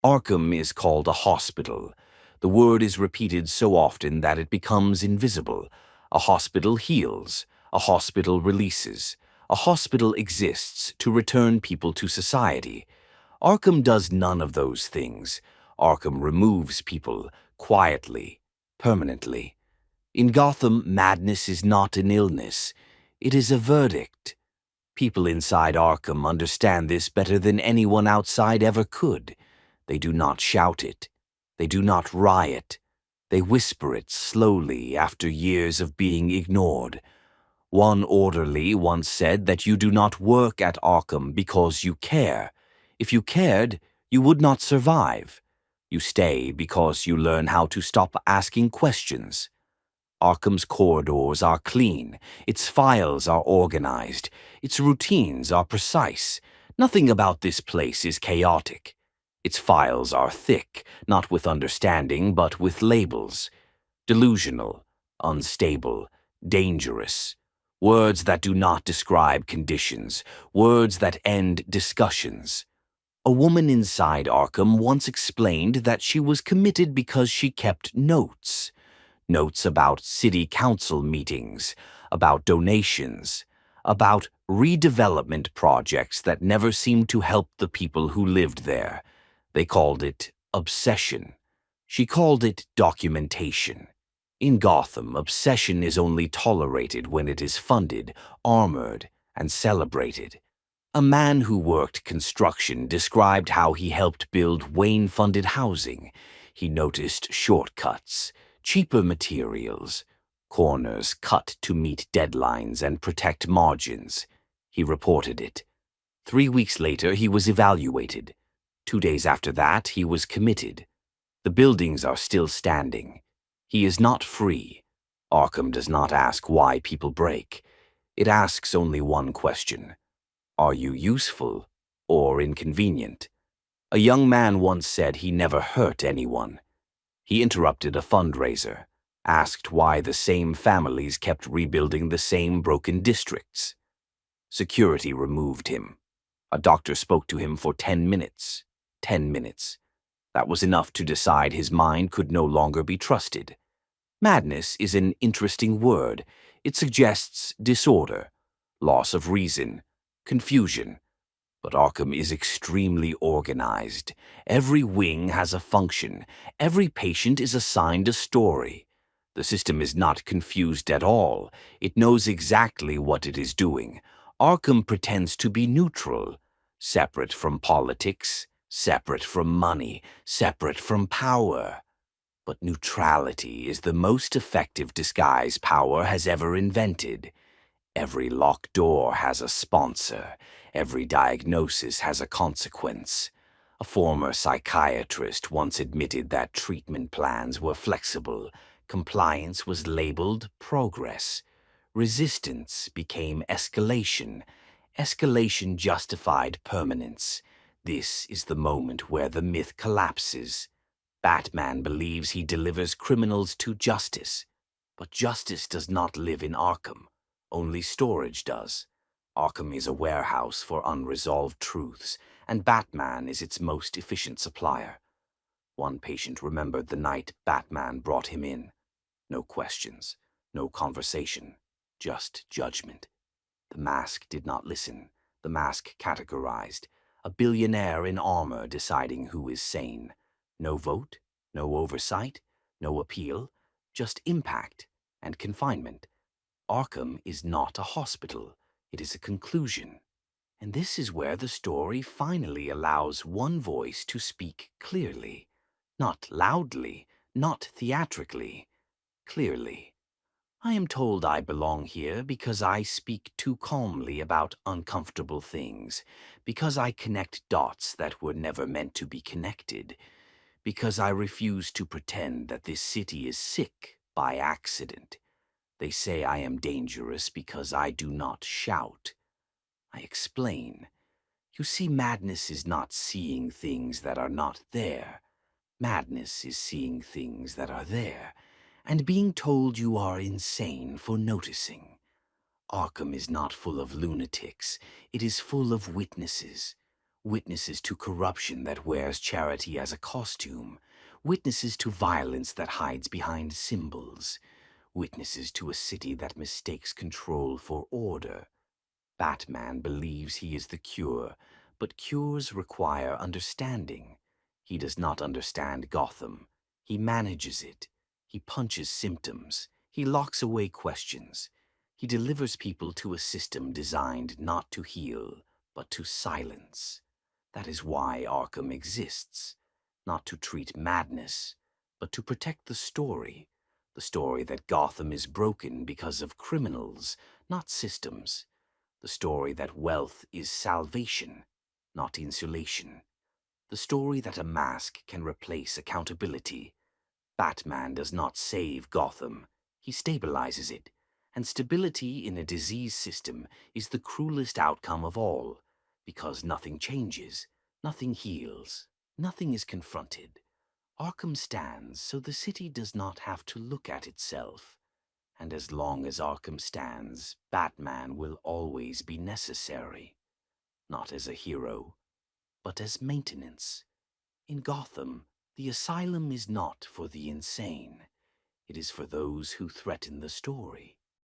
Arkham is called a hospital. The word is repeated so often that it becomes invisible. A hospital heals. A hospital releases. A hospital exists to return people to society. Arkham does none of those things. Arkham removes people, quietly, permanently. In Gotham, madness is not an illness. It is a verdict. People inside Arkham understand this better than anyone outside ever could. They do not shout it. They do not riot. They whisper it slowly after years of being ignored. One orderly once said that you do not work at Arkham because you care. If you cared, you would not survive. You stay because you learn how to stop asking questions. Arkham's corridors are clean, its files are organized, its routines are precise. Nothing about this place is chaotic. Its files are thick, not with understanding, but with labels. Delusional, unstable, dangerous. Words that do not describe conditions, words that end discussions. A woman inside Arkham once explained that she was committed because she kept notes. Notes about city council meetings, about donations, about redevelopment projects that never seemed to help the people who lived there. They called it obsession. She called it documentation. In Gotham, obsession is only tolerated when it is funded, armored, and celebrated. A man who worked construction described how he helped build Wayne-funded housing. He noticed shortcuts, cheaper materials, corners cut to meet deadlines and protect margins. He reported it. 3 weeks later, he was evaluated. 2 days after that, he was committed. The buildings are still standing. He is not free. Arkham does not ask why people break. It asks only one question. Are you useful or inconvenient? A young man once said he never hurt anyone. He interrupted a fundraiser, asked why the same families kept rebuilding the same broken districts. Security removed him. A doctor spoke to him for 10 minutes. 10 minutes. That was enough to decide his mind could no longer be trusted. Madness is an interesting word. It suggests disorder, loss of reason, confusion. But Arkham is extremely organized. Every wing has a function. Every patient is assigned a story. The system is not confused at all. It knows exactly what it is doing. Arkham pretends to be neutral, separate from politics, separate from money, separate from power. But neutrality is the most effective disguise power has ever invented. Every locked door has a sponsor. Every diagnosis has a consequence. A former psychiatrist once admitted that treatment plans were flexible. Compliance was labeled progress. Resistance became escalation. Escalation justified permanence. This is the moment where the myth collapses. Batman believes he delivers criminals to justice. But justice does not live in Arkham. Only storage does. Arkham is a warehouse for unresolved truths, and Batman is its most efficient supplier. One patient remembered the night Batman brought him in. No questions, no conversation, just judgment. The mask did not listen. The mask categorized. A billionaire in armor deciding who is sane. No vote, no oversight, no appeal, just impact and confinement. Arkham is not a hospital. It is a conclusion. And this is where the story finally allows one voice to speak clearly. Not loudly, not theatrically. Clearly. I am told I belong here because I speak too calmly about uncomfortable things, because I connect dots that were never meant to be connected, because I refuse to pretend that this city is sick by accident. They say I am dangerous because I do not shout. I explain. You see, madness is not seeing things that are not there. Madness is seeing things that are there, and being told you are insane for noticing. Arkham is not full of lunatics. It is full of witnesses. witnesses to corruption that wears charity as a costume, witnesses to violence that hides behind symbols, witnesses to a city that mistakes control for order. Batman believes he is the cure, but cures require understanding. He does not understand Gotham. He manages it. He punches symptoms. He locks away questions. He delivers people to a system designed not to heal, but to silence. That is why Arkham exists, not to treat madness, but to protect the story that Gotham is broken because of criminals, not systems, the story that wealth is salvation, not insulation, the story that a mask can replace accountability. Batman does not save Gotham, he stabilizes it, and stability in a disease system is the cruelest outcome of all, because nothing changes, nothing heals, nothing is confronted. Arkham stands so the city does not have to look at itself, and as long as Arkham stands, Batman will always be necessary, not as a hero, but as maintenance. In Gotham, the asylum is not for the insane. It is for those who threaten the story.